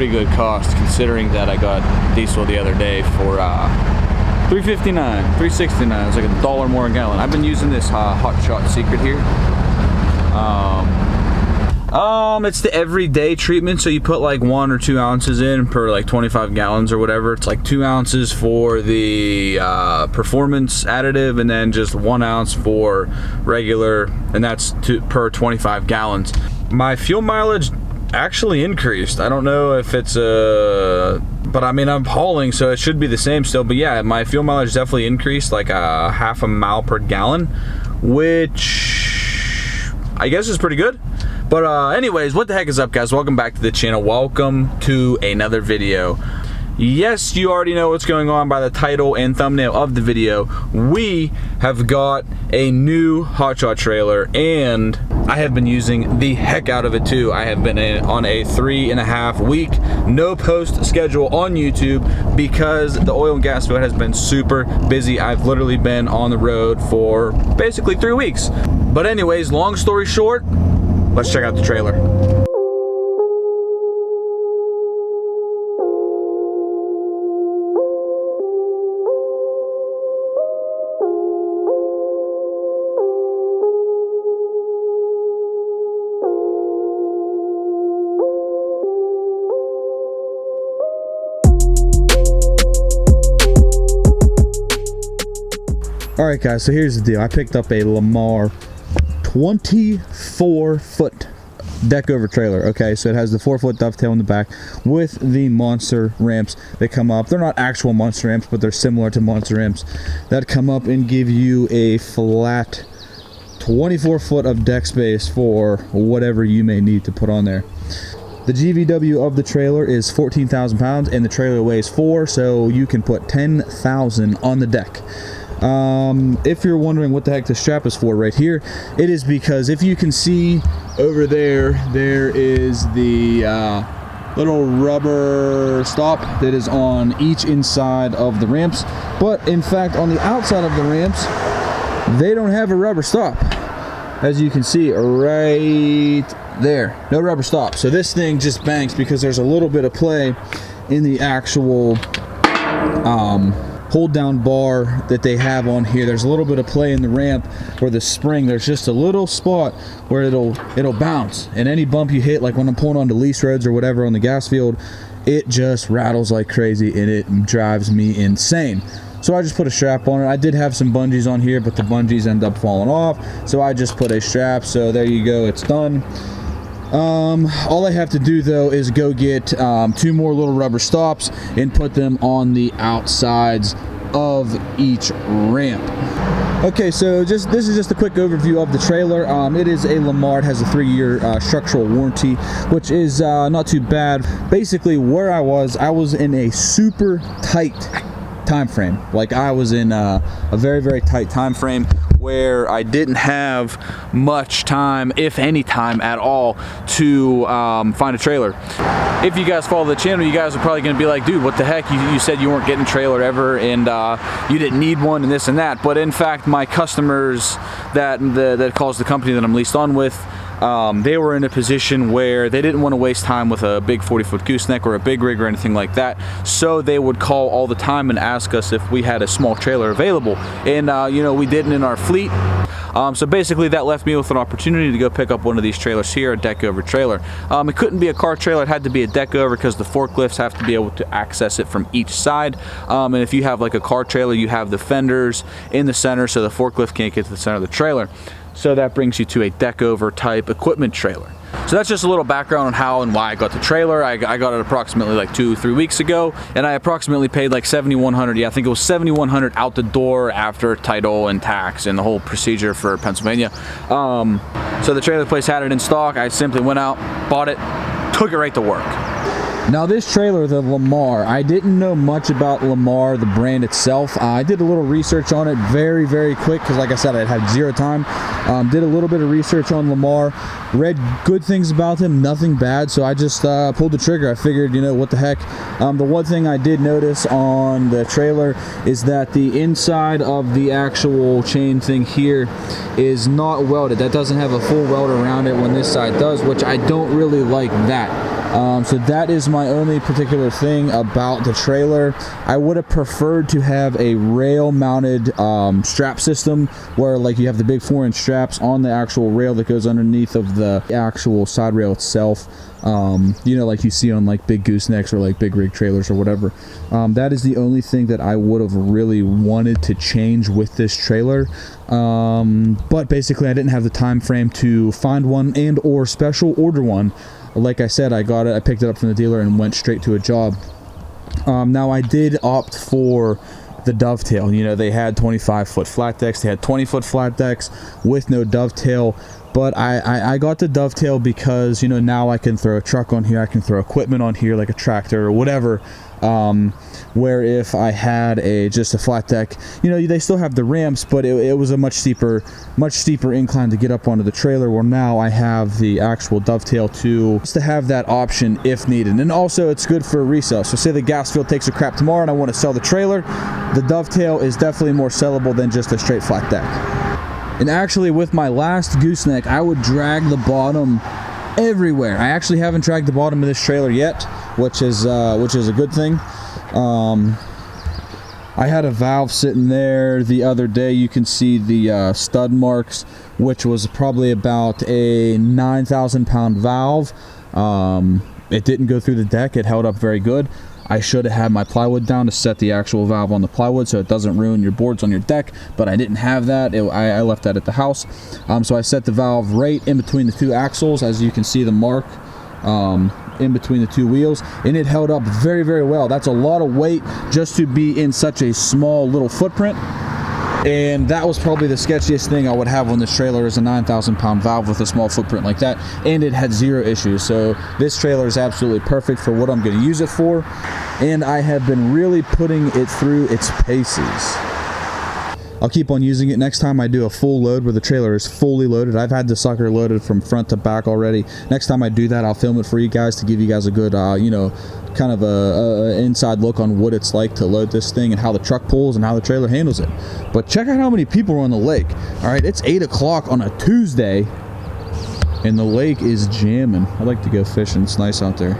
pretty good cost considering that I got diesel the other day for $3.59, $3.69. It's like $1 more a gallon. I've been using this Hotshot Secret here. It's the everyday treatment, so you put like 1 or 2 ounces in per like 25 gallons or whatever. It's like 2 ounces for the performance additive, and then just 1 ounce for regular, and that's per 25 gallons. My fuel mileage actually increased. I don't know if it's but I mean, I'm hauling, so it should be the same still. But yeah, my fuel mileage definitely increased like a half a mile per gallon, which I guess is pretty good. But anyways, what the heck is up, guys? Welcome back to the channel. Welcome to another video. Yes, you already know what's going on by the title and thumbnail of the video. We have got a new Hotshot trailer, and I have been using the heck out of it too. I have been on a 3.5 week no post schedule on YouTube because the oil and gas field has been super busy. I've literally been on the road for basically 3 weeks. But anyways, long story short, let's check out the trailer. Alright guys, so here's the deal. I picked up a Lamar 24-foot deck over trailer. Okay, so it has the 4-foot dovetail in the back with the monster ramps that come up. They're not actual monster ramps, but they're similar to monster ramps that come up and give you a flat 24 foot of deck space for whatever you may need to put on there. The GVW of the trailer is 14,000 pounds and the trailer weighs 4, so you can put 10,000 on the deck. If you're wondering what the heck the strap is for right here, it is because if you can see over there, there is the little rubber stop that is on each inside of the ramps. But in fact, on the outside of the ramps, they don't have a rubber stop. As you can see right there, no rubber stop. So this thing just banks because there's a little bit of play in the actual hold down bar that they have on here. There's a little bit of play in the ramp where the spring, there's just a little spot where it'll bounce, and any bump you hit, like when I'm pulling onto lease roads or whatever on the gas field, it just rattles like crazy and it drives me insane. So I just put a strap on it. I did have some bungees on here, but the bungees end up falling off, so I just put a strap. So there you go, it's done. All I have to do though is go get 2 more little rubber stops and put them on the outsides of each ramp. Okay, so this is just a quick overview of the trailer. It is a Lamar. It has a 3-year structural warranty, which is not too bad. Basically, where I was in a super tight time frame. Like, I was in a very, very tight time frame where I didn't have much time, if any time at all, to find a trailer. If you guys follow the channel, you guys are probably gonna be like, dude, what the heck? You said you weren't getting a trailer ever, and you didn't need one, and this and that. But in fact, my customers that calls the company that I'm leased on with, they were in a position where they didn't want to waste time with a big 40-foot gooseneck or a big rig or anything like that, so they would call all the time and ask us if we had a small trailer available, and you know, we didn't in our fleet. So basically that left me with an opportunity to go pick up one of these trailers here, a deck over trailer. It couldn't be a car trailer, it had to be a deck over because the forklifts have to be able to access it from each side. And if you have like a car trailer, you have the fenders in the center, so the forklift can't get to the center of the trailer. So that brings you to a deck over type equipment trailer. So that's just a little background on how and why I got the trailer. I got it approximately like 2-3 weeks ago, and I approximately paid like $7,100. Yeah, I think it was $7,100 out the door after title and tax and the whole procedure for Pennsylvania. So the trailer place had it in stock. I simply went out, bought it, took it right to work. Now this trailer, the Lamar, I didn't know much about Lamar, the brand itself. I did a little research on it very, very quick because, like I said, I had 0 time. Did a little bit of research on Lamar, read good things about him, nothing bad, so I just pulled the trigger. I figured, you know, what the heck. The one thing I did notice on the trailer is that the inside of the actual chain thing here is not welded. That doesn't have a full weld around it when this side does, which I don't really like that. So that is my only particular thing about the trailer. I would have preferred to have a rail mounted strap system where like you have the big 4-inch straps on the actual rail that goes underneath of the actual side rail itself. You know, like you see on like big goosenecks or like big rig trailers or whatever. That is the only thing that I would have really wanted to change with this trailer. But basically I didn't have the time frame to find one and or special order one. Like I said, I picked it up from the dealer and went straight to a job. Now I did opt for the dovetail. You know, they had 25-foot flat decks, they had 20-foot flat decks with no dovetail. But I got the dovetail because, you know, now I can throw a truck on here, I can throw equipment on here like a tractor or whatever. Where if I had just a flat deck, you know, they still have the ramps, but it was a much steeper incline to get up onto the trailer, where now I have the actual dovetail to have that option if needed. And also it's good for resale. So say the gas field takes a crap tomorrow and I want to sell the trailer, the dovetail is definitely more sellable than just a straight flat deck. And actually with my last gooseneck, I would drag the bottom everywhere. I actually haven't dragged the bottom of this trailer yet, which is a good thing. I had a valve sitting there the other day. You can see the stud marks, which was probably about a 9,000 pound valve. It didn't go through the deck. It held up very good. I should have had my plywood down to set the actual valve on the plywood so it doesn't ruin your boards on your deck, but I didn't have that. I left that at the house. So I set the valve right in between the two axles, as you can see the mark in between the two wheels, and it held up very, very well. That's a lot of weight just to be in such a small little footprint. And that was probably the sketchiest thing I would have on this trailer, is a 9,000 pound valve with a small footprint like that, and it had zero issues. So this trailer is absolutely perfect for what I'm going to use it for, and I have been really putting it through its paces. I'll keep on using it next time I do a full load where the trailer is fully loaded. I've had the sucker loaded from front to back already. Next time I do that, I'll film it for you guys to give you guys a good, you know, kind of a inside look on what it's like to load this thing and how the truck pulls and how the trailer handles it. But check out how many people are on the lake. All right, it's 8 o'clock on a Tuesday and the lake is jamming. I like to go fishing. It's nice out there.